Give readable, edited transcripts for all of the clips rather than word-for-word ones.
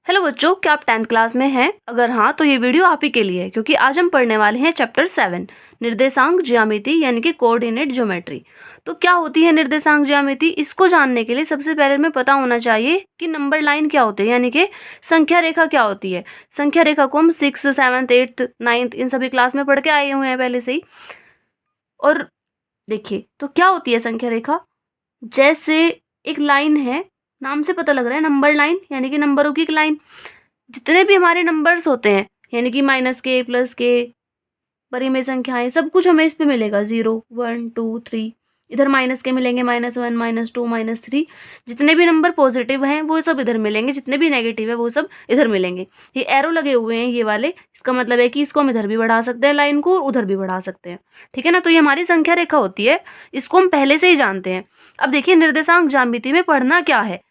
Hello बच्चों, क्या आप 10th क्लास में हैं? अगर हाँ तो ये वीडियो आप ही के लिए है, क्योंकि आज हम पढ़ने वाले हैं चैप्टर 7 निर्देशांक ज्यामिति यानी कि कोऑर्डिनेट ज्योमेट्री। तो क्या होती है निर्देशांक ज्यामिति? इसको जानने के लिए सबसे पहले हमें पता होना चाहिए कि नंबर लाइन क्या होती है, यानी कि संख्या रेखा क्या होती है। संख्या रेखा को हम 6th 7th 8th 9th इन सभी क्लास में पढ़ के आए हुए हैं पहले से ही। और देखिए तो क्या होती है संख्या रेखा। जैसे एक लाइन है, नाम से पता लग रहा है नंबर लाइन, यानी कि नंबरों की एक लाइन। जितने भी हमारे नंबर्स होते हैं यानी कि -के +के परिमेय संख्याएं सब कुछ हमें इस पे मिलेगा। 0 1 2 3 इधर माइनस के मिलेंगे, -1 -2 -3। जितने भी नंबर पॉजिटिव हैं वो सब इधर मिलेंगे, जितने भी नेगेटिव है वो सब इधर मिलेंगे। ये एरो लगे हुए हैं ये वाले, इसका मतलब है कि इसको हम इधर भी बढ़ा सकते हैं लाइन को, और उधर भी बढ़ा सकते हैं। ठीक है ना। तो ये हमारी संख्या रेखा होती है, इसको हम पहले से ही जानते हैं। अब देखिए निर्देशांक ज्यामिति में पढ़ना क्या है।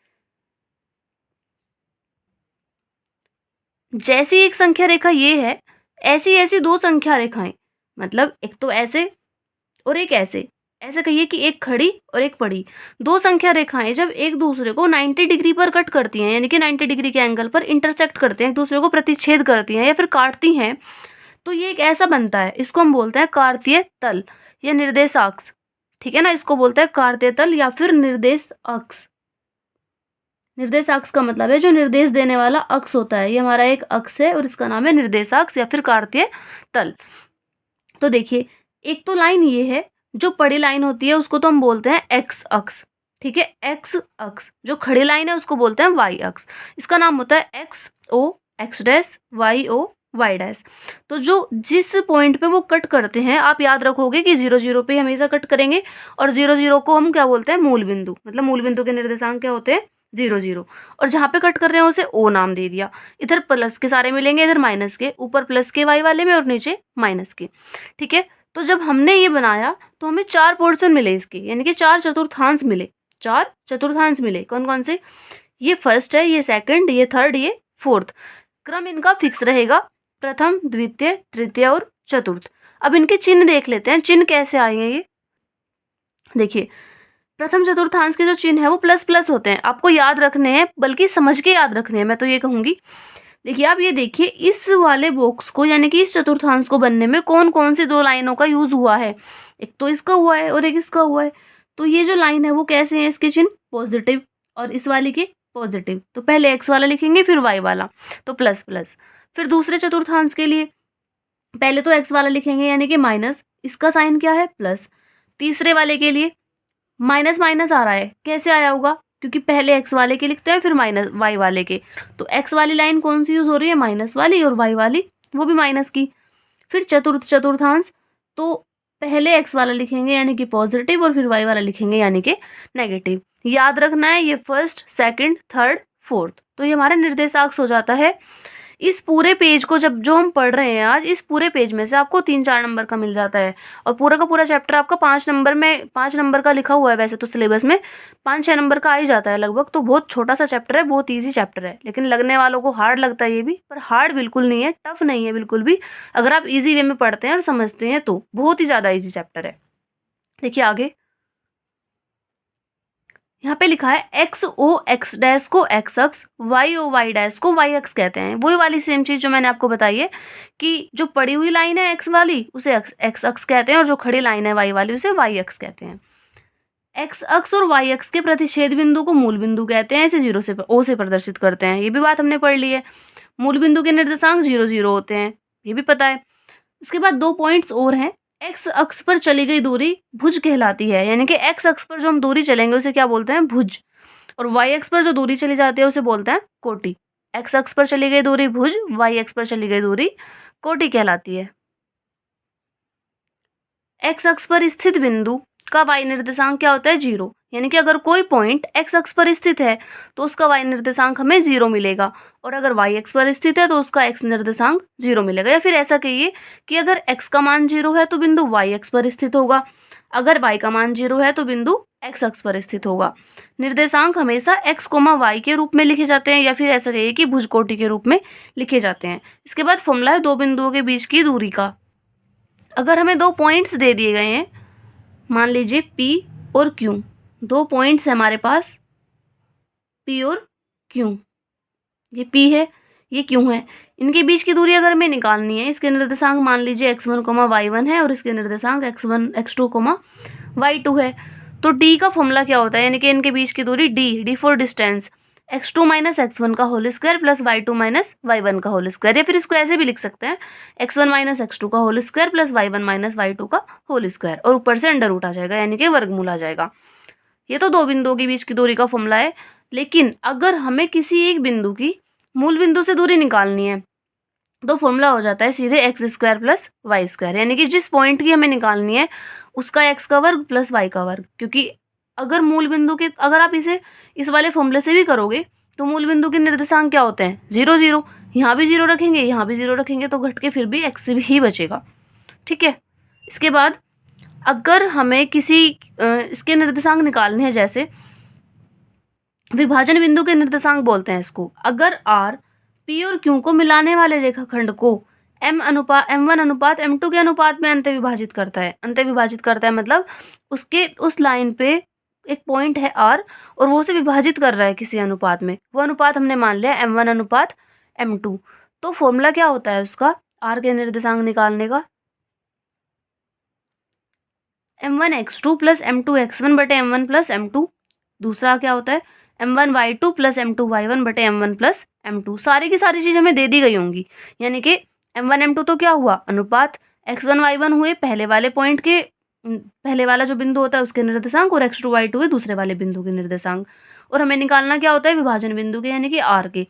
जैसी एक संख्या रेखा ये है, ऐसी ऐसी दो संख्या रेखाएं, मतलब एक तो ऐसे और एक ऐसे। ऐसे कहिए कि एक खड़ी और एक पड़ी। दो संख्या रेखाएं जब एक दूसरे को 90 डिग्री पर कट करती हैं, यानी कि 90 डिग्री के एंगल पर इंटरसेक्ट करते हैं, एक दूसरे को प्रतिच्छेद करती हैं या फिर काटती हैं, तो ये एक ऐसा बनता है, इसको हम बोलते हैं कार्तीय तल या निर्देश अक्ष। ठीक है ना, इसको बोलते हैं कार्तीय तल या फिर निर्देश अक्ष। निर्देश अक्ष का मतलब है जो निर्देश देने वाला अक्ष होता है। ये हमारा एक अक्ष है और इसका नाम है निर्देशाक्ष या फिर कार्तीय तल। तो देखिए एक तो लाइन ये है, जो बड़ी लाइन होती है उसको तो हम बोलते हैं एक्स अक्ष। ठीक है, एक्स अक्ष। जो खड़ी लाइन है उसको बोलते हैं वाई अक्ष। इसका नाम होता है X O X dash, Y O Y dash. तो जो जिस पॉइंट पे वो कट करते हैं, आप याद रखोगे कि 0 0 पे हमेशा कट करेंगे, और 0 0 को हम क्या बोलते हैं? मूल बिंदु। मतलब मूल बिंदु के निर्देशांक क्या होते हैं? 0 0। और जहाँ पे कट कर रहे हैं उसे ओ नाम दे दिया। इधर प्लस के सारे मिलेंगे, इधर माइनस के, ऊपर प्लस के वाई वाले में और नीचे माइनस के। ठीक है, तो जब हमने ये बनाया तो हमें 4 पोर्शन मिले इसके, यानी कि 4 चतुर्थांश मिले। 4 चतुर्थांश मिले। कौन कौन से? ये फर्स्ट है, ये सेकंड, ये थर्ड, ये फोर्थ। क्रम इनका फिक्स रहेगा, प्रथम द्वितीय तृतीय और चतुर्थ। अब इनके चिन्ह देख लेते हैं, चिन्ह कैसे आएंगे ये देखिए। प्रथम चतुर्थांश के जो चिन्ह है वो प्लस प्लस होते हैं, आपको याद रखने हैं, बल्कि समझ के याद रखने हैं, मैं तो ये कहूंगी। देखिए आप ये देखिए इस वाले बॉक्स को, यानी कि इस चतुर्थांश को बनने में कौन कौन सी दो लाइनों का यूज हुआ है। एक तो इसका हुआ है और एक इसका हुआ है। तो ये जो लाइन है वो कैसे है, इसके चिन्ह पॉजिटिव, और इस वाली के पॉजिटिव। तो पहले एक्स वाला लिखेंगे फिर वाई वाला, तो प्लस प्लस। फिर दूसरे चतुर्थांश के लिए पहले तो एक्स वाला लिखेंगे यानी कि माइनस, इसका साइन क्या है? प्लस। तीसरे वाले के लिए माइनस माइनस आ रहा है, कैसे आया होगा? क्योंकि पहले एक्स वाले के लिखते हैं फिर माइनस वाई वाले के। तो एक्स वाली लाइन कौन सी यूज हो रही है? माइनस वाली, और वाई वाली वो भी माइनस की। फिर चतुर्थांश, तो पहले एक्स वाला लिखेंगे यानी कि पॉजिटिव, और फिर वाई वाला लिखेंगे यानी कि नेगेटिव। याद रखना है ये फर्स्ट सेकंड थर्ड फोर्थ। तो ये हमारा निर्देशांक हो जाता है। इस पूरे पेज को जब जो हम पढ़ रहे हैं आज, इस पूरे पेज में से आपको 3-4 नंबर का मिल जाता है, और पूरा का पूरा चैप्टर आपका 5 नंबर का लिखा हुआ है। वैसे तो सिलेबस में 5-6 नंबर का आ ही जाता है लगभग। तो बहुत छोटा सा चैप्टर है, बहुत ईजी चैप्टर है, लेकिन लगने वालों को हार्ड लगता है ये भी, पर हार्ड बिल्कुल नहीं है, टफ नहीं है बिल्कुल भी। अगर आप ईजी वे में पढ़ते हैं और समझते हैं तो बहुत ही ज़्यादा ईजी चैप्टर है। देखिए आगे यहाँ पे लिखा है एक्स ओ एक्स डैश को एक्स अक्स, वाई ओ वाई डैश को वाई अक्स कहते हैं। वही वाली सेम चीज जो मैंने आपको बताई है कि जो पड़ी हुई लाइन है एक्स वाली उसे एक्स अक्स कहते हैं, और जो खड़ी लाइन है वाई वाली उसे वाई अक्स कहते हैं। एक्स अक्स और वाई अक्स के प्रतिच्छेद बिंदु को मूल बिंदु कहते हैं, इसे 0 से ओ से प्रदर्शित करते हैं। ये भी बात हमने पढ़ ली है। मूल बिंदु के निर्देशांक 0 0 होते हैं, ये भी पता है। उसके बाद 2 पॉइंट्स और हैं। एक्स अक्ष पर चली गई दूरी भुज कहलाती है, यानी कि एक्स अक्ष पर जो हम दूरी चलेंगे उसे क्या बोलते हैं? भुज। और वाई एक्स पर जो दूरी चली जाती है उसे बोलते हैं कोटि। एक्स अक्ष पर चली गई दूरी भुज, वाई एक्स पर चली गई दूरी कोटि कहलाती है। एक्स अक्ष पर स्थित बिंदु का वाई निर्देशांक क्या होता है? 0। यानी कि अगर कोई पॉइंट एक्स अक्ष पर स्थित है तो उसका वाई निर्देशांक हमें 0 मिलेगा, और अगर वाई एक्स पर स्थित है तो उसका एक्स निर्देशांक 0 मिलेगा। या फिर ऐसा कहिए कि अगर एक्स का मान 0 है तो बिंदु वाई एक्स पर स्थित होगा, अगर वाई का मान 0 है तो बिंदु एक्स अक्ष पर स्थित होगा। निर्देशांक हमेशा एक्स कोमा वाई के रूप में लिखे जाते हैं, या फिर ऐसा कहिए कि भुजकोटि के रूप में लिखे जाते हैं। इसके बाद फॉर्मूला है दो बिंदुओं के बीच की दूरी का। अगर हमें 2 पॉइंट्स दे दिए गए हैं, मान लीजिए P और Q, 2 पॉइंट्स है हमारे पास P और Q। ये P है, ये Q है। इनके बीच की दूरी अगर हमें निकालनी है, इसके निर्देशांक मान लीजिए x1, y1 है और इसके निर्देशांक x1, x2, y2 है। तो D का फॉर्मूला क्या होता है, यानी कि इनके बीच की दूरी D for distance, x2 minus x1 का whole square plus y2 minus y1 का होल स्क्वायर, या फिर इसको ऐसे भी लिख सकते हैं x1 माइनस x2 का whole square plus y1 minus y2 का होल स्क्वायर, और ऊपर से अंडर रूट आ जाएगा, यानी कि वर्गमूल आ जाएगा। ये तो दो बिंदुओं के बीच की दूरी का फॉर्मूला है। लेकिन अगर हमें किसी एक बिंदु की मूल बिंदु से दूरी निकालनी है तो फॉर्मूला हो जाता है सीधे x square plus y square, यानी कि जिस पॉइंट की हमें निकालनी है उसका एक्स का वर्ग प्लस वाई का वर्ग। क्योंकि अगर मूल बिंदु के, अगर आप इसे इस वाले फॉर्मूले से भी करोगे तो मूल बिंदु के निर्देशांक क्या होते हैं, 0 0। यहाँ भी 0 रखेंगे, यहाँ भी 0 रखेंगे, तो घट के फिर भी एक्स ही बचेगा। ठीक है। इसके बाद अगर हमें किसी इसके निर्देशांक निकालने हैं, जैसे विभाजन बिंदु के निर्देशांक बोलते हैं इसको। अगर आर पी और क्यू को मिलाने वाले रेखाखंड को m1 अनुपात m2 के अनुपात में अंत विभाजित करता है। अंत विभाजित करता है मतलब उसके उस लाइन पे एक पॉइंट है r और वो उसे विभाजित कर रहा है किसी अनुपात में, वो अनुपात हमने मान लिया m1 अनुपात m2। तो फॉर्मूला क्या होता है उसका, r के निर्देशांक निकालने का, m1x2 प्लस m2x1 बटे m1 प्लस m2। दूसरा क्या होता है m1y2 प्लस m2y1 बटे m1 प्लस m2। सारी की सारी चीज हमें दे दी गई होंगी, यानी कि m1 m2 तो क्या हुआ, अनुपात x1 y1 हुए पहले वाले पॉइंट के, पहले वाला जो बिंदु होता है उसके निर्देशांक, और x2 y2 है दूसरे वाले बिंदु के निर्देशांक। और हमें निकालना क्या होता है, विभाजन बिंदु के, यानी कि r के।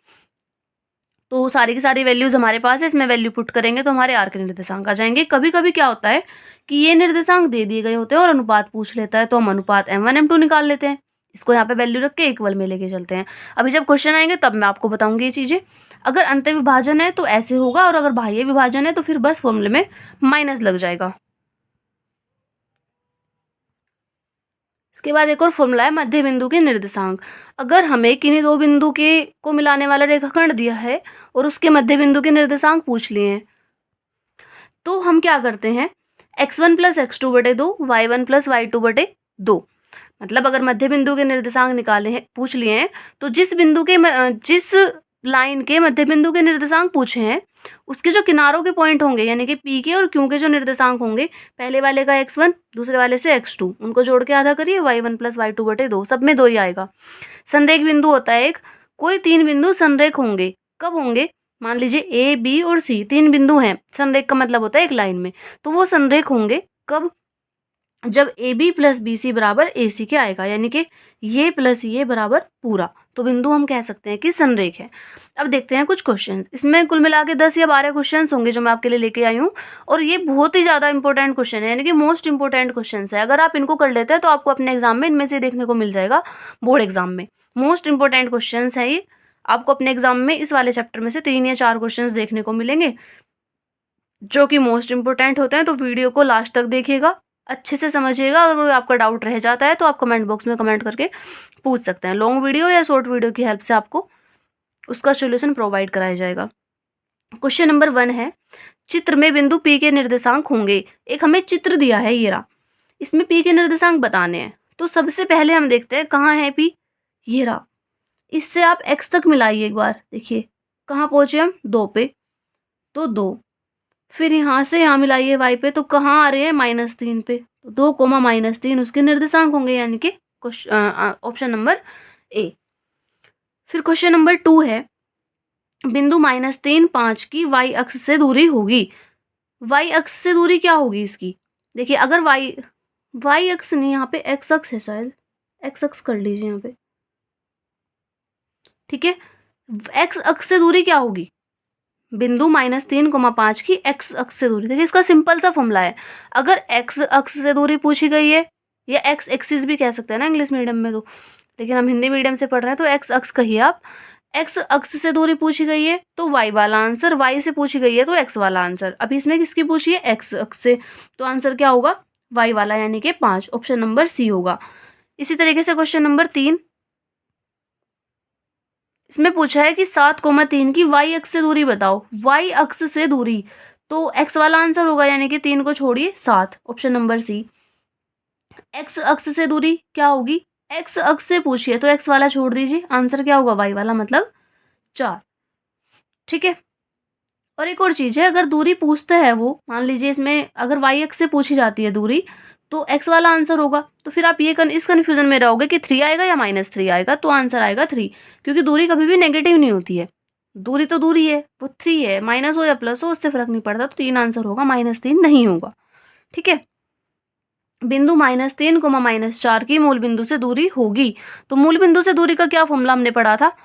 तो सारी की सारी वैल्यूज हमारे पास है, इसमें वैल्यू पुट करेंगे तो हमारे आर के निर्देशांक आ जाएंगे। कभी कभी क्या होता है कि ये निर्देशांक दे दिए गए होते हैं और अनुपात पूछ लेता है, तो हम अनुपात m1 m2 निकाल लेते हैं, इसको यहाँ पे वैल्यू रख के इक्वल में लेके चलते हैं। अभी जब क्वेश्चन आएंगे तब मैं आपको बताऊंगी ये चीजें। अगर अंत विभाजन है तो ऐसे होगा, और अगर बाह्य विभाजन है तो फिर बस फॉर्मूले में माइनस लग जाएगा। इसके बाद एक और फॉर्मूला है मध्य बिंदु के निर्देशांक। अगर हमें किन्हीं दो बिंदु के को मिलाने वाला रेखाखंड दिया है और उसके मध्य बिंदु के निर्देशांक पूछ लिए हैं, तो हम क्या करते हैं, x1 प्लस x2 बटे 2, y1 प्लस y2 बटे 2। मतलब अगर मध्य बिंदु के निर्देशांक निकाले हैं, पूछ लिए हैं, तो जिस लाइन के मध्य बिंदु के निर्देशांक पूछे हैं उसके जो किनारों के पॉइंट होंगे, यानी कि P के और Q के जो निर्देशांक होंगे, पहले वाले का x1 दूसरे वाले से x2, उनको जोड़ के आधा करिए, y1 प्लस y2 बटे 2, सब में 2 ही आएगा। संरेख बिंदु होता है एक, कोई 3 बिंदु संरेख होंगे, कब होंगे, मान लीजिए ए बी और सी 3 बिंदु हैं, संरेख का मतलब होता है एक लाइन में, तो वो संरेख होंगे कब, जब A B plus B C बराबर ए सी के आएगा, यानी कि ये प्लस ये बराबर पूरा, तो बिंदु हम कह सकते हैं कि संरेख है। अब देखते हैं कुछ क्वेश्चन, इसमें कुल मिला के 10 या 12 क्वेश्चन होंगे जो मैं आपके लिए लेके आई हूँ, और ये बहुत ही ज़्यादा इंपॉर्टेंट क्वेश्चन है, यानी कि मोस्ट इंपॉर्टेंट क्वेश्चन है। अगर आप इनको कर लेते हैं तो आपको अपने एग्जाम में इनमें से देखने को मिल जाएगा, बोर्ड एग्जाम में मोस्ट इंपॉर्टेंट क्वेश्चन है ये। आपको अपने एग्जाम में इस वाले चैप्टर में से 3 या 4 क्वेश्चन देखने को मिलेंगे जो कि मोस्ट इंपॉर्टेंट होते हैं। तो वीडियो को लास्ट तक देखिएगा, अच्छे से समझिएगा, और अगर आपका डाउट रह जाता है तो आप कमेंट बॉक्स में कमेंट करके पूछ सकते हैं। लॉन्ग वीडियो या शॉर्ट वीडियो की हेल्प से आपको उसका सोल्यूशन प्रोवाइड कराया जाएगा। क्वेश्चन नंबर 1 है, चित्र में बिंदु P के निर्देशांक होंगे। एक हमें चित्र दिया है ये रहा, इसमें P के निर्देशांक बताने हैं। तो सबसे पहले हम देखते हैं कहाँ है P, ये रहा। इससे आप x तक मिलाइए एक बार, देखिए कहाँ पहुंचे हम, 2 पे, तो 2। फिर यहाँ से यहाँ मिलाइए y पे, तो कहाँ आ रहे हैं, -3 पे, तो 2 कोमा -3 उसके निर्देशांक होंगे, यानी कि ऑप्शन नंबर ए। फिर क्वेश्चन नंबर 2 है, बिंदु -3 5 की y अक्ष से दूरी होगी। y अक्ष से दूरी क्या होगी इसकी, देखिए अगर y अक्ष नहीं, यहाँ पे x अक्ष है, शायद x अक्ष कर लीजिए यहाँ पे, ठीक है। x अक्ष से दूरी क्या होगी, बिंदु -3,5 की x अक्ष से दूरी। देखिए इसका सिंपल सा फॉर्मूला है, अगर x अक्ष से दूरी पूछी गई है, या x एक्सिस भी कह सकते हैं ना इंग्लिश मीडियम में, तो लेकिन हम हिंदी मीडियम से पढ़ रहे हैं तो x अक्ष कहिए आप। x अक्ष से दूरी पूछी गई है तो y वाला आंसर, y से पूछी गई है तो x वाला आंसर। अभी इसमें किसकी पूछी है, x अक्ष से, तो आंसर क्या होगा, y वाला, यानी कि 5, ऑप्शन नंबर सी होगा। इसी तरीके से क्वेश्चन नंबर 3, इसमें पूछा है कि 7,3 की y अक्ष से दूरी बताओ। y अक्ष से दूरी, तो x वाला आंसर होगा, यानी कि 3 को छोड़िए 7, ऑप्शन नंबर सी। x अक्ष से दूरी क्या होगी, x अक्ष से पूछिए तो x वाला छोड़ दीजिए, आंसर क्या होगा, y वाला, मतलब 4। ठीक है। और एक और चीज़ है, अगर दूरी पूछता है वो, मान लीजिए इसमें अगर वाई एक्स से पूछी जाती है दूरी, तो एक्स वाला आंसर होगा, तो फिर आप ये इस कन्फ्यूजन में रहोगे कि 3 आएगा या -3 आएगा, तो आंसर आएगा 3, क्योंकि दूरी कभी भी नेगेटिव नहीं होती है। दूरी तो दूरी है, वो 3 है, माइनस हो या प्लस हो उससे फ़र्क नहीं पड़ता, तो 3 आंसर होगा, -3 नहीं होगा। ठीक है। बिंदु -3, -4 की मूल बिंदु से दूरी होगी। तो मूल बिंदु से दूरी का क्या फॉर्मूला हमने पढ़ा था?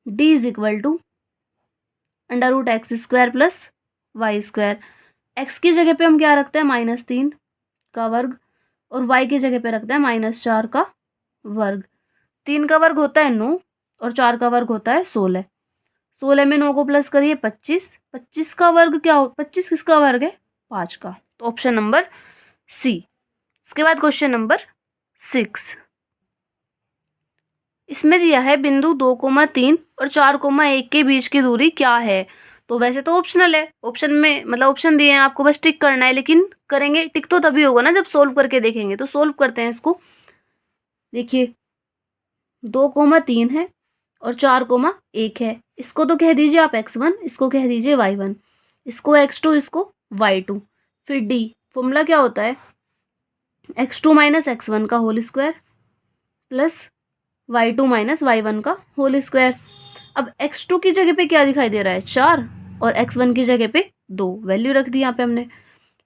d = √x² + y²। x की जगह पे हम क्या रखते हैं? -3 का वर्ग, और y की जगह पे रखते हैं -4 का वर्ग। 3 का वर्ग होता है 9 और 4 का वर्ग होता है 16। 16 में 9 को प्लस करिए 25। 25 का वर्ग क्या हो? 25 किसका वर्ग है? 5 का। तो ऑप्शन नंबर सी। इसके बाद क्वेश्चन नंबर 6। इसमें दिया है बिंदु 2,3 और 4,1 के बीच की दूरी क्या है? तो वैसे तो ऑप्शनल है, ऑप्शन में मतलब ऑप्शन दिए हैं, आपको बस टिक करना है, लेकिन करेंगे टिक तो तभी होगा ना जब सोल्व करके देखेंगे। तो सोल्व करते हैं इसको। देखिए 2,3 है और 4,1 है। इसको तो कह दीजिए आप x1, इसको कह दीजिए y1, इसको x2, इसको y2। फिर d फॉर्मूला क्या होता है? x2 - x1 का whole square plus y2 - y1 का होल स्क्वायर। अब x2 की जगह पे क्या दिखाई दे रहा है? 4, और x1 की जगह पे 2, वैल्यू रख दी यहाँ पे हमने,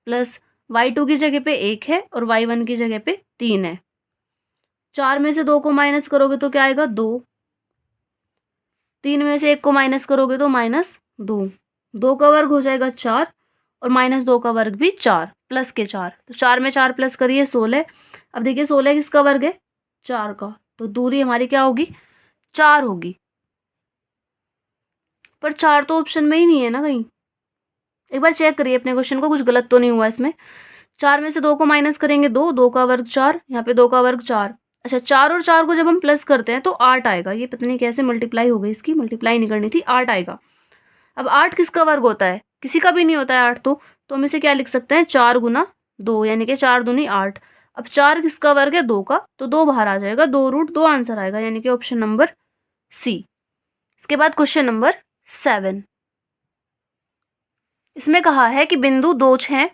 प्लस y2 की जगह पे 1 है और y1 की जगह पे 3 है। 4 में से 2 को माइनस करोगे तो क्या आएगा? 2। 3 में से 1 को माइनस करोगे तो -2। 2 का वर्ग हो जाएगा 4, और -2 का वर्ग भी 4, प्लस के 4। तो 4 में 4 प्लस करिए 16। अब देखिए 16 किसका वर्ग है? 4 का। तो दूरी हमारी क्या होगी? 4 होगी। पर 4 तो ऑप्शन में ही नहीं है ना कहीं। एक बार चेक करिए अपने क्वेश्चन को, कुछ गलत तो नहीं हुआ इसमें। 4 में से 2 को माइनस करेंगे 2, 2 का वर्ग 4, यहाँ पे 2 का वर्ग 4। अच्छा 4 और 4 को जब हम प्लस करते हैं तो 8 आएगा। ये पता नहीं कैसे मल्टीप्लाई हो गई, इसकी मल्टीप्लाई नहीं करनी थी, 8 आएगा। अब 8 किसका वर्ग होता है? किसी का भी नहीं होता है 8 तो हम इसे क्या लिख सकते हैं? 4 गुना 2, यानी कि 4 दूनी 8। अब 4 किसका वर्ग है? 2 का, तो 2 बाहर आ जाएगा, 2√2 आंसर आएगा, यानी कि ऑप्शन नंबर सी। इसके बाद क्वेश्चन नंबर 7। इसमें कहा है कि बिंदु 2, 6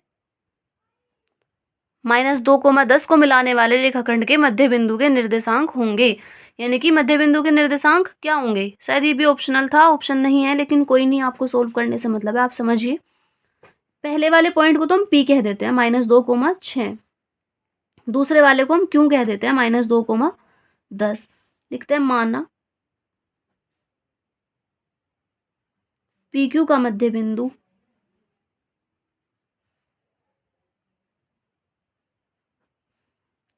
-2,10 को मिलाने वाले रेखाखंड के मध्य बिंदु के निर्देशांक होंगे। यानी कि मध्य बिंदु के निर्देशांक क्या होंगे? शायद ये भी ऑप्शनल था, ऑप्शन नहीं है, लेकिन कोई नहीं, आपको सोल्व करने से मतलब है, आप समझिए। पहले वाले पॉइंट को तो हम पी कह देते हैं, -2,6। दूसरे वाले को हम क्यों कह देते हैं? -2,10। लिखते हैं माना पी क्यू का मध्य बिंदु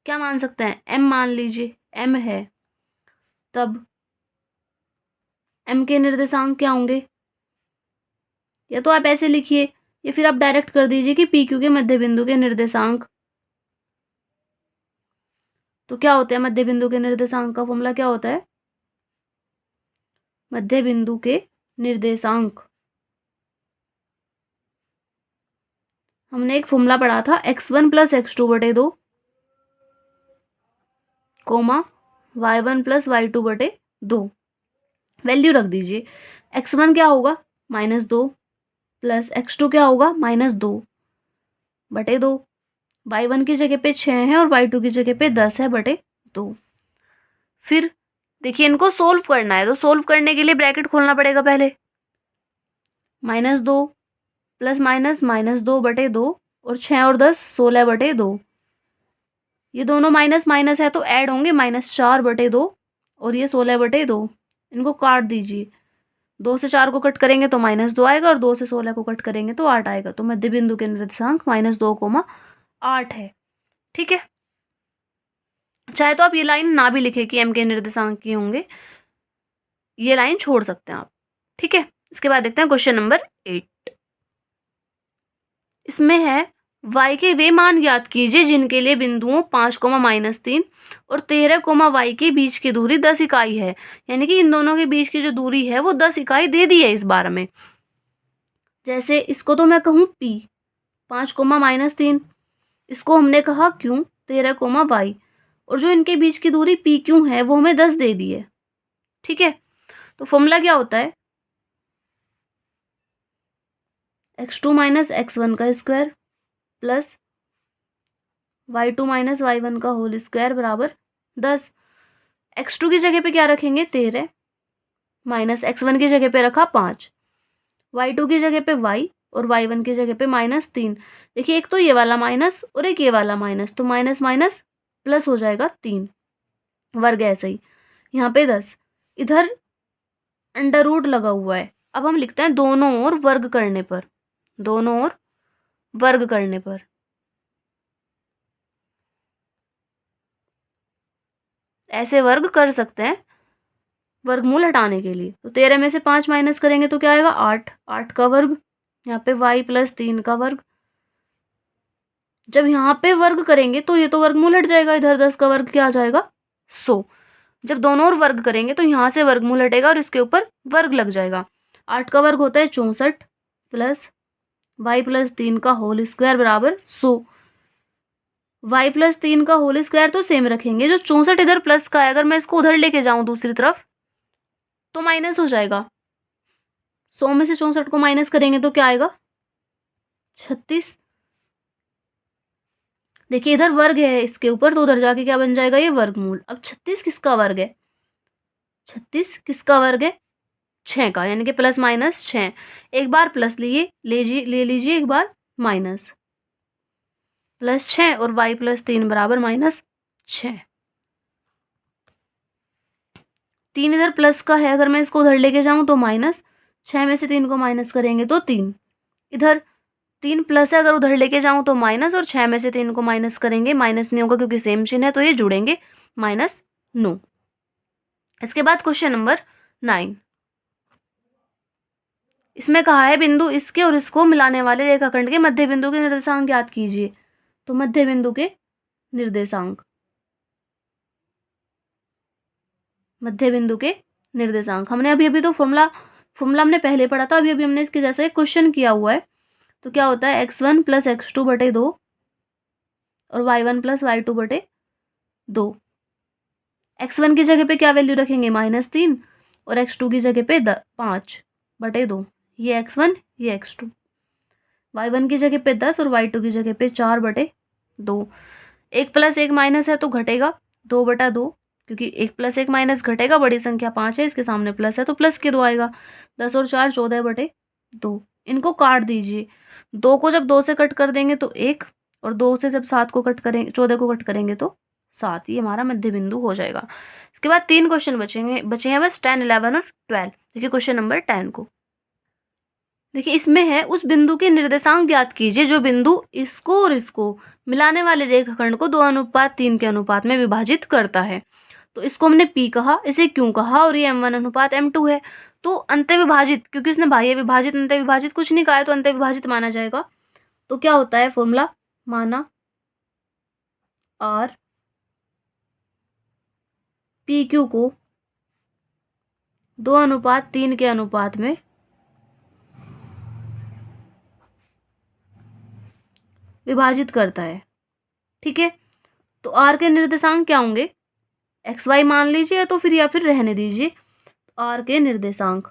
क्या मान सकते हैं? एम मान लीजिए, एम है। तब एम के निर्देशांक क्या होंगे? या तो आप ऐसे लिखिए, या फिर आप डायरेक्ट कर दीजिए कि पी क्यू के मध्य बिंदु के निर्देशांक। तो क्या होते हैं मध्य बिंदु के निर्देशांक का फॉर्मूला? क्या होता है मध्य बिंदु के निर्देशांक? हमने एक फॉर्मूला पढ़ा था, x1 + x2/2 coma y1 + y2/2। Value रख दीजिए। x1 क्या होगा? -2, प्लस x2 क्या होगा? -2/2। y1 की जगह पे 6 है और y2 की जगह पे 10 है बटे 2। फिर देखिए इनको सोल्व करना है, तो सोल्व करने के लिए ब्रैकेट खोलना पड़ेगा पहले। -2 प्लस माइनस -2/2, और 6 और 10 16/2। ये दोनों माइनस माइनस है तो ऐड होंगे, -4/2 और ये 16/2। इनको काट दीजिए। 2 से 4 को कट करेंगे तो -2 आएगा, और 2 से 16 को कट करेंगे तो 8 आएगा। तो मध्य बिंदु के निर्देशांक -2,8 है। ठीक है। चाहे तो आप ये लाइन ना भी लिखे कि एम के निर्देशांक ये होंगे, ये लाइन छोड़ सकते हैं आप। ठीक है। इसके बाद देखते हैं क्वेश्चन नंबर 8। इसमें है y के वे मान ज्ञात कीजिए जिनके लिए बिंदुओं 5, -3 और 13, y के बीच की दूरी 10 इकाई है। यानी कि इन दोनों के बीच की जो दूरी है वो 10 इकाई दे दी है इस बार में। जैसे इसको तो मैं कहूँ p, 5, -3, इसको हमने कहा q, 13, y, और जो इनके बीच की दूरी पी क्यू है वो हमें 10 दे दी है। ठीक है। तो फॉर्मूला क्या होता है? x2 माइनस x1 का square plus y2 minus y1 का होल स्क्वायर बराबर 10। x2 की जगह पे क्या रखेंगे 13 माइनस x1 की जगह पे रखा 5, y2 की जगह पे y और y1 की जगह पे -3। देखिए एक तो ये वाला माइनस और एक ये वाला माइनस, तो माइनस माइनस प्लस हो जाएगा 3 वर्ग ऐसे ही। यहाँ पे 10, इधर अंडर रूट लगा हुआ है। अब हम लिखते हैं दोनों ओर वर्ग करने पर, दोनों ओर वर्ग करने पर ऐसे वर्ग कर सकते हैं वर्गमूल हटाने के लिए। तो 13 में से 5 माइनस करेंगे तो क्या आएगा 8, 8 का वर्ग, यहाँ पे y प्लस 3 का वर्ग। जब यहाँ पे वर्ग करेंगे तो ये तो वर्गमूल हट जाएगा, इधर 10 का वर्ग क्या आ जाएगा 100। जब दोनों ओर वर्ग करेंगे तो यहाँ से वर्गमूल हटेगा और इसके ऊपर वर्ग लग जाएगा। 8 का वर्ग होता है 64 प्लस y प्लस 3 का होल स्क्वायर बराबर 100। y प्लस 3 का होल स्क्वायर तो सेम रखेंगे, जो 64 इधर प्लस का है अगर मैं इसको उधर लेके जाऊं दूसरी तरफ तो माइनस हो जाएगा। 100 में से 64 को माइनस करेंगे तो क्या आएगा 36। देखिए इधर वर्ग है इसके ऊपर तो उधर जाके क्या बन जाएगा ये वर्गमूल। अब 36 किसका वर्ग है, 36 किसका वर्ग है 6 का, यानी कि प्लस माइनस 6। एक बार प्लस ले लीजिए एक बार माइनस, प्लस 6 और y प्लस 3 बराबर -6। 3 इधर प्लस का है, अगर मैं इसको उधर लेके जाऊं तो माइनस, 6 में से 3 को माइनस करेंगे तो 3, इधर 3 प्लस है अगर उधर लेके जाऊं तो माइनस, और 6 में से 3 को माइनस करेंगे माइनस नहीं होगा क्योंकि सेम चिन्ह है तो ये जुड़ेंगे -9। इसके बाद क्वेश्चन नंबर 9, इसमें कहा है बिंदु इसके और इसको मिलाने वाले रेखाखंड के मध्य बिंदु के निर्देशांक ज्ञात कीजिए। तो मध्य बिंदु के निर्देशांक, मध्य बिंदु के निर्देशांक हमने अभी अभी तो फॉर्मूला हमने पहले पढ़ा था, अभी अभी हमने इसके जैसे क्वेश्चन किया हुआ है। तो क्या होता है x1 प्लस x2 बटे 2 और y1 प्लस y2 बटे 2। x1 की जगह पे क्या वैल्यू रखेंगे -3 और x2 की जगह पे 5 बटे 2, ये x1 ये x2। y1 की जगह पे 10 और y2 की जगह पे 4 बटे 2। एक प्लस एक माइनस है तो घटेगा 2 बटा 2, क्योंकि एक प्लस एक माइनस घटेगा, बड़ी संख्या 5 है इसके सामने प्लस है तो प्लस के 2 आएगा। 10 और 4 14 बटे 2। इनको काट दीजिए, 2 को जब 2 से कट कर देंगे तो 1, और 2 से जब 7 को कट करेंगे 14 को कट करेंगे तो 7, ये हमारा मध्य बिंदु हो जाएगा। इसके बाद 3 क्वेश्चन बचे हैं बस 10, 11 और 12। देखिए क्वेश्चन नंबर 10 को, देखिए इसमें है उस बिंदु के निर्देशांक ज्ञात कीजिए जो बिंदु इसको और इसको मिलाने वाले रेखाखंड को 2:3 के अनुपात में विभाजित करता है। तो इसको हमने P कहा, इसे क्यों कहा, और ये m1 अनुपात m2 है। तो अंत्य विभाजित, क्योंकि इसने बाह्य विभाजित अंत्य विभाजित कुछ नहीं कहा है तो अंत्य विभाजित माना जाएगा। तो क्या होता है फॉर्मूला, माना R PQ को 2:3 के अनुपात में विभाजित करता है। ठीक है, तो R के निर्देशांक क्या होंगे, एक्स वाई मान लीजिए तो फिर या फिर रहने दीजिए। R के निर्देशांक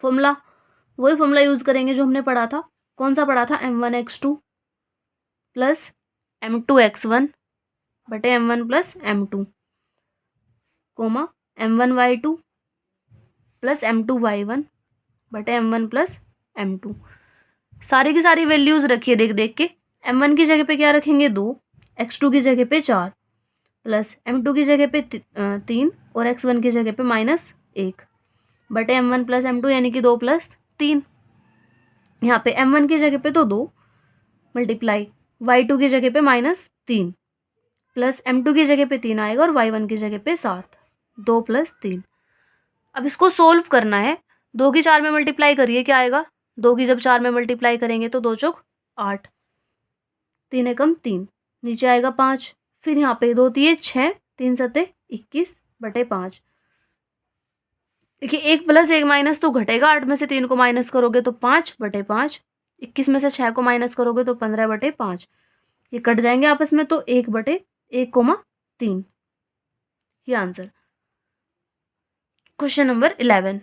फॉर्मूला वही फॉर्मूला यूज करेंगे जो हमने पढ़ा था। कौन सा पढ़ा था, m1x2 प्लस m2x1 बटे m1 plus m2 coma m1y2 plus m2y1 बटे m1 प्लस m2। सारी की सारी वैल्यूज रखिए देख देख के। m1 की जगह पे क्या रखेंगे 2, x2 की जगह पे 4 प्लस m2 की जगह पे 3 और x1 की जगह पे -1 बटे m1 प्लस m2 यानी कि 2 प्लस 3। यहाँ पे m1 की जगह पे तो 2 मल्टीप्लाई y2 की जगह पे -3 प्लस m2 की जगह पे 3 आएगा और y1 की जगह पे 7, 2 प्लस 3। अब इसको सोल्व करना है, 2 की 4 में मल्टीप्लाई करिए क्या आएगा, 2 की जब 4 में मल्टीप्लाई करेंगे तो 2 चौक 8, 3 एकम 3, नीचे आएगा 5, फिर यहाँ पे 2 तिये 6, 3 सते 21 बटे 5। देखिए 1 प्लस 1 माइनस तो घटेगा, 8 में से 3 को माइनस करोगे तो 5 बटे 5, 21 में से 6 को माइनस करोगे तो 15 बटे 5, ये कट जाएंगे आपस में तो 1 बटे 1,3, ये आंसर। क्वेश्चन नंबर 11,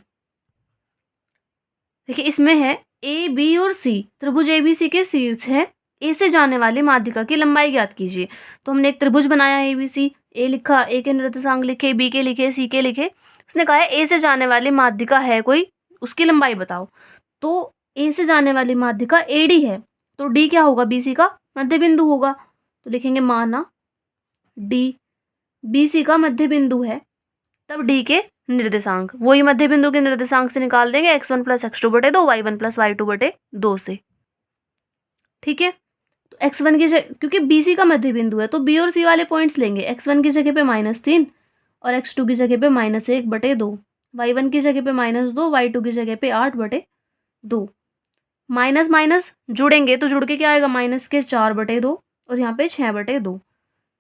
देखिए इसमें है ए बी और सी, त्रिभुज ABC के शीर्ष हैं। ए से जाने वाली माध्यिका की लंबाई ज्ञात कीजिए। तो हमने एक त्रिभुज बनाया ABC, ए लिखा, ए के निर्देशांक लिखे, बी के लिखे, सी के लिखे। उसने कहा है ए से जाने वाली माध्यिका है कोई, उसकी लंबाई बताओ। तो ए से जाने वाली माध्यिका AD है, तो डी क्या होगा, BC का मध्य बिंदु होगा। तो लिखेंगे माना डी BC का मध्य बिंदु है, तब डी के निर्देशांक वही मध्य बिंदु के निर्देशांक से निकाल देंगे, x1 + x2 बटे 2, y1 + y2 बटे 2 से। ठीक है, तो x1 की जगह, क्योंकि BC का मध्य बिंदु है तो B और C वाले पॉइंट्स लेंगे। x1 की जगह पे -3 और x2 की जगह पे -1 बटे 2, y1 की जगह पे -2, y2 की जगह पे 8 बटे 2। माइनस माइनस जुड़ेंगे तो जुड़ के क्या आएगा, -4 बटे 2 और यहाँ पे 6 बटे 2।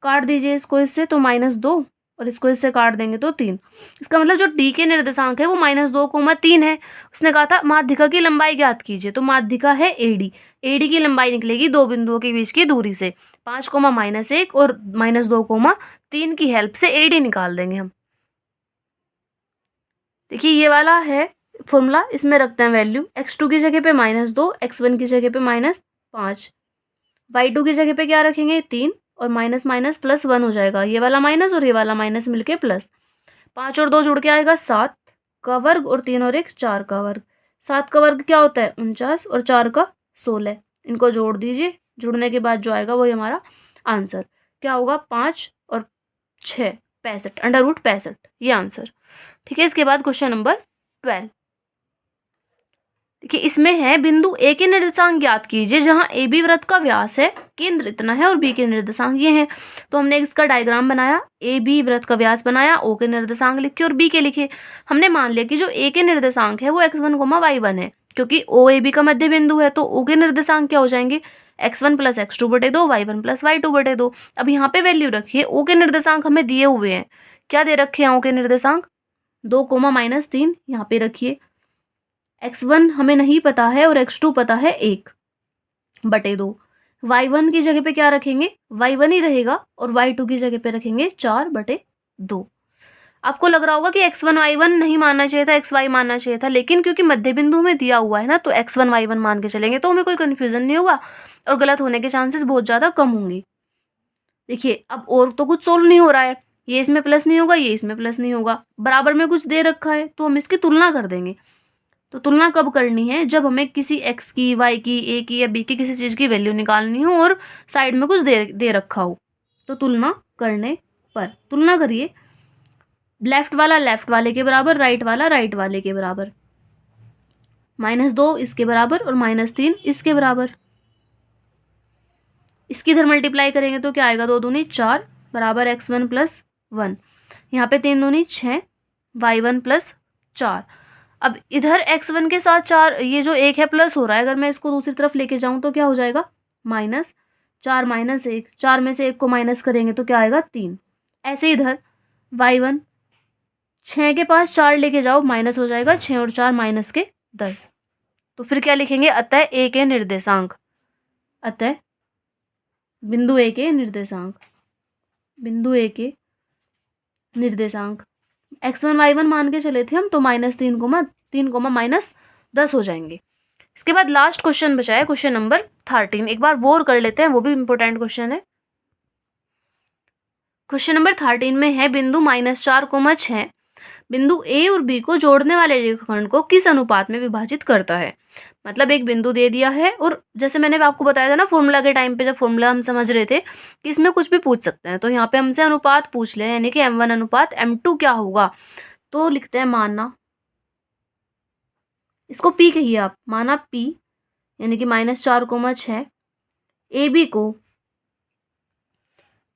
काट दीजिए इसको इससे, तो -2 और इसको इससे काट देंगे तो 3। इसका मतलब जो डी के निर्देशांक है वो -2, 3 है। उसने कहा था माध्यिका की लंबाई ज्ञात कीजिए, तो माध्यिका है AD। AD की लंबाई निकलेगी दो बिंदुओं के बीच की दूरी से, 5, -1 और -2, 3 की हेल्प से AD निकाल देंगे हम। देखिए ये वाला है फॉर्मूला, इसमें रखते हैं वैल्यू। x2 की जगह पे -2, x1 की जगह पे -5, y2 की जगह पे क्या रखेंगे 3 और माइनस माइनस प्लस 1 हो जाएगा, ये वाला माइनस और ये वाला माइनस मिलके प्लस। 5 और 2 जुड़ के आएगा 7 का वर्ग और 3 और 1 4 का वर्ग। 7 का वर्ग क्या होता है 49 और 4 का 16। इनको जोड़ दीजिए, जुड़ने के बाद जो आएगा वही हमारा आंसर क्या होगा, 5 और 6 65, √65 ये आंसर। ठीक है, इसके बाद क्वेश्चन नंबर 12। देखिए इसमें है बिंदु ए के निर्देशांक ज्ञात कीजिए जहां AB वृत्त का व्यास है, केंद्र इतना है और B के निर्देशांक ये हैं। तो हमने इसका डायग्राम बनाया, AB वृत्त का व्यास बनाया, O के निर्देशांक लिखे और B के लिखे। हमने मान लिया कि जो A के निर्देशांक है वो x1, y1 है, क्योंकि OAB का मध्य बिंदु है। तो O के निर्देशांक क्या हो जाएंगे, x1 + x2 बटे 2, y1 + y2 बटे 2। अब यहाँ पे वैल्यू रखिए, O के निर्देशांक हमें दिए हुए हैं, क्या दे रखे हैं O के निर्देशांक, 2, -3 यहाँ पे रखिए। x1 हमें नहीं पता है और x2 पता है 1 बटे 2। y1 की जगह पे क्या रखेंगे, y1 ही रहेगा और y2 की जगह पे रखेंगे 4 बटे 2। आपको लग रहा होगा कि x1 y1 नहीं मानना चाहिए था, xy मानना चाहिए था, लेकिन क्योंकि मध्य बिंदु में दिया हुआ है ना तो x1 y1 मान के चलेंगे तो हमें कोई कंफ्यूजन नहीं होगा और गलत होने के चांसेस बहुत ज़्यादा कम होंगे। देखिए अब और तो कुछ सोल्व नहीं हो रहा है, ये इसमें प्लस नहीं होगा, ये इसमें प्लस नहीं होगा, बराबर में कुछ दे रखा है तो हम इसकी तुलना कर देंगे। तो तुलना कब करनी है, जब हमें किसी x की, y की, a की या b की किसी चीज़ की वैल्यू निकालनी हो और साइड में कुछ दे रखा हो। तो तुलना करने पर तुलना करिए, लेफ्ट वाला लेफ्ट वाले के बराबर, राइट वाला राइट वाले के बराबर, -2 इसके बराबर और -3 इसके बराबर। इसकी इधर मल्टीप्लाई करेंगे तो क्या आएगा, 2 दूनी 4 बराबर x1 + 1, यहाँ पे 3 दूनी 6, y1 + 4। अब इधर x1 के साथ 4, ये जो 1 है प्लस हो रहा है, अगर मैं इसको दूसरी तरफ लेके जाऊं तो क्या हो जाएगा, -4 -1, 4 में से 1 को माइनस करेंगे तो क्या आएगा 3। ऐसे इधर y1, 6 के पास 4 लेके जाओ माइनस हो जाएगा, 6 और 4 -10। तो फिर क्या लिखेंगे, अतः A के निर्देशांक, अतः बिंदु A के निर्देशांक, बिंदु A के निर्देशांक x1 y1 मान के चले थे हम, तो -3, -10 हो जाएंगे। इसके बाद लास्ट क्वेश्चन बचा है, क्वेश्चन नंबर 13। एक बार वो और कर लेते हैं, वो भी इंपॉर्टेंट क्वेश्चन है। क्वेश्चन नंबर 13 में है बिंदु -4, 6 बिंदु A और B को जोड़ने वाले रेखाखंड को किस अनुपात में विभाजित करता है। मतलब एक बिंदु दे दिया है और जैसे मैंने आपको बताया था ना फॉर्मूला के टाइम पे, जब फॉर्मूला हम समझ रहे थे कि इसमें कुछ भी पूछ सकते हैं, तो यहाँ पे हमसे अनुपात पूछ ले, यानी कि m1 अनुपात m2 क्या होगा। तो लिखते हैं माना, इसको P कहिए आप, माना P यानी कि -4, 6 AB को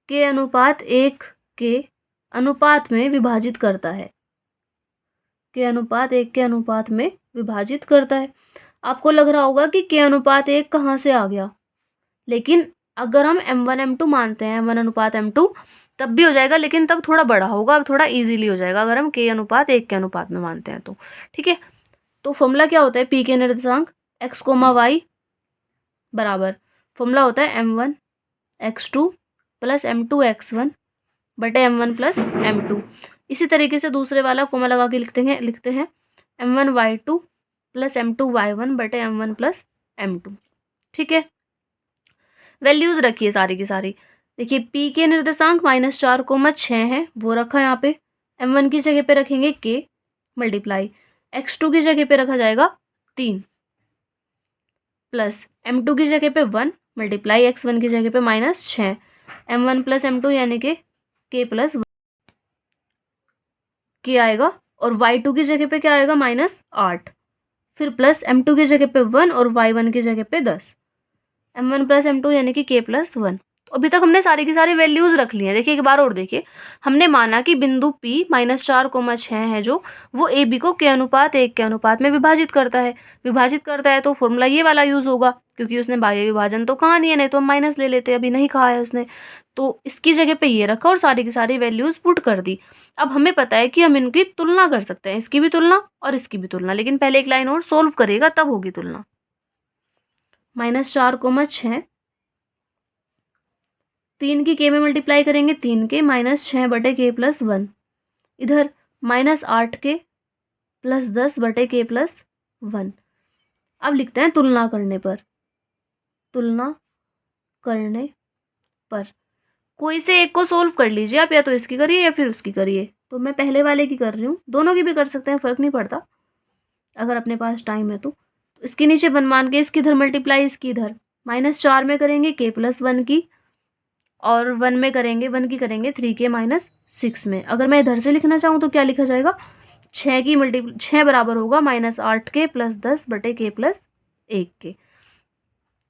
के अनुपात 1 के अनुपात में विभाजित करता है, के अनुपात 1 के अनुपात में विभाजित करता है। आपको लग रहा होगा कि के अनुपात 1 कहाँ से आ गया, लेकिन अगर हम m1 m2 मानते हैं, m1 अनुपात m2, तब भी हो जाएगा, लेकिन तब थोड़ा बड़ा होगा, अब थोड़ा इजीली हो जाएगा अगर हम के अनुपात 1 के अनुपात में मानते हैं तो। ठीक है, तो फॉर्मूला क्या होता है, P के निर्देशांक x, y बराबर, फॉर्मूला होता है m1 x2 + m2 x1 बटे m1 + m2। इसी तरीके से दूसरे वाला कोमा लगा के लिखते हैं m1 y2 plus M2y1/M1 + M2। ठीक है, वैल्यूज रखिए सारी की सारी। देखिए P के निर्देशांक -4,6 है, वो रखा यहाँ पे। M1 की जगह पे रखेंगे K मल्टीप्लाई x2 की जगह पे रखा जाएगा 3 प्लस M2 की जगह पे 1 मल्टीप्लाई x1 की जगह पे -6 M1 + M2 यानी कि K + K आएगा, और y2 की जगह पे क्या आएगा -8, फिर प्लस M2 की जगह पे 1 और y1 की जगह पे 10 M1 + M2 यानी कि K + 1। तो अभी तक हमने सारी की सारी वैल्यूज रख ली हैं। देखिए एक बार और देखिए, हमने माना कि बिंदु P -4,6 है जो, वो AB को K/1 के अनुपात में विभाजित करता है। विभाजित करता है तो फॉर्मूला ये वाला यूज होगा, क्योंकि उसने बाह्य विभाजन तो कहा नहीं है, नहीं तो हम माइनस ले लेते, अभी नहीं कहा है उसने। तो इसकी जगह पे ये रखा और सारी की सारी वैल्यूज पुट कर दी। अब हमें पता है कि हम इनकी तुलना कर सकते हैं, इसकी भी तुलना और इसकी भी तुलना, लेकिन पहले एक लाइन और सोल्व करिएगा तब होगी तुलना। -4,6 3 की K में मल्टीप्लाई करेंगे, 3 के -6/K + 1, इधर -8K + 10/K + 1। अब लिखते हैं तुलना करने पर। तुलना करने पर कोई से एक को सोल्व कर लीजिए आप, या तो इसकी करिए या फिर उसकी करिए। तो मैं पहले वाले की कर रही हूँ, दोनों की भी कर सकते हैं, फ़र्क नहीं पड़ता अगर अपने पास टाइम है तो। इसके नीचे 1 मान के इसकी इधर मल्टीप्लाई, इसकी इधर -4 में करेंगे K + 1 की, और 1 में करेंगे 1 की करेंगे 3K - 6 में। अगर मैं इधर से लिखना चाहूँ तो क्या लिखा जाएगा, 6 बराबर होगा -8K + 10/K + 1K।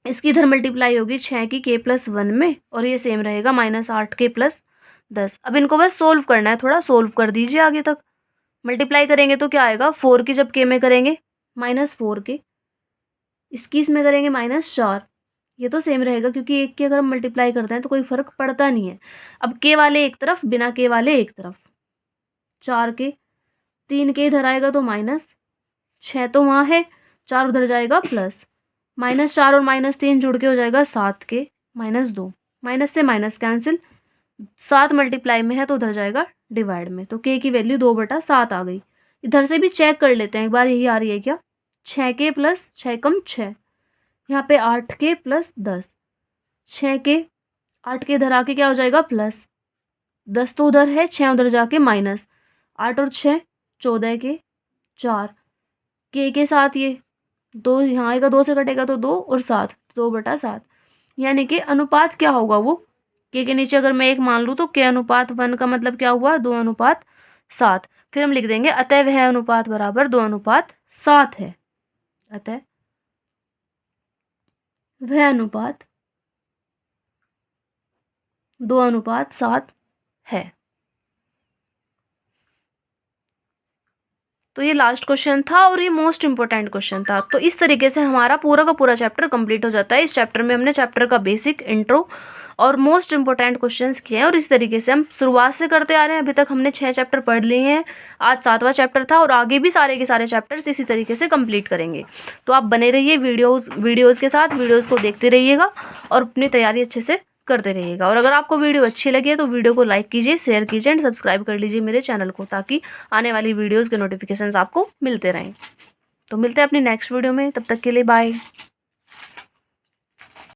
इसकी इधर मल्टीप्लाई होगी 6 की K + 1 में, और ये सेम रहेगा -8K + 10। अब इनको बस सोल्व करना है, थोड़ा सोल्व कर दीजिए आगे तक। मल्टीप्लाई करेंगे तो क्या आएगा, 4 की जब K में करेंगे -4K, इसकी इसमें करेंगे -4, ये तो सेम रहेगा क्योंकि एक की अगर हम मल्टीप्लाई करते हैं तो कोई फर्क पड़ता नहीं है। अब K वाले एक तरफ, बिना K वाले एक तरफ, 4K, 3K इधर आएगा तो -6 तो वहाँ है, 4 उधर जाएगा प्लस, -4 और -3 जुड़ के हो जाएगा 7K - 2, माइनस से माइनस कैंसिल, 7 मल्टीप्लाई में है तो उधर जाएगा डिवाइड में, तो K की वैल्यू 2/7 आ गई। इधर से भी चेक कर लेते हैं एक बार, यही आ रही है क्या, 6K + 6 कम 6, यहाँ पे 8K + 10, 6K 8K इधर आके क्या हो जाएगा प्लस, 10 तो उधर है, 6 उधर जाके माइनस, 8 और 6 14K 4, के साथ ये 2 यहाँ आएगा, 2 से कटेगा तो 2 और 7, 2/7, यानी कि अनुपात क्या होगा वो, के नीचे अगर मैं 1 मान लूँ तो K/1 का मतलब क्या हुआ, 2/7। फिर हम लिख देंगे अतः वह अनुपात बराबर 2/7 है। अतः वह अनुपात 2/7 है। तो ये लास्ट क्वेश्चन था और ये मोस्ट इंपॉर्टेंट क्वेश्चन था। तो इस तरीके से हमारा पूरा का पूरा चैप्टर कंप्लीट हो जाता है। इस चैप्टर में हमने चैप्टर का बेसिक, इंट्रो और मोस्ट इंपॉर्टेंट क्वेश्चंस किए हैं, और इस तरीके से हम शुरुआत से करते आ रहे हैं। अभी तक हमने 6 चैप्टर पढ़ लिए हैं, आज 7वां चैप्टर था, और आगे भी सारे के सारे चैप्टर्स इसी तरीके से कंप्लीट करेंगे। तो आप बने रहिए वीडियोज़ के साथ, वीडियोज़ को देखते रहिएगा और अपनी तैयारी अच्छे से करते रहिएगा। और अगर आपको वीडियो अच्छी लगी तो वीडियो को लाइक कीजिए, शेयर कीजिए एंड सब्सक्राइब कर लीजिए मेरे चैनल को, ताकि आने वाली वीडियोज़ के नोटिफिकेशंस आपको मिलते रहें। तो मिलते हैं अपनी नेक्स्ट वीडियो में, तब तक के लिए बाय।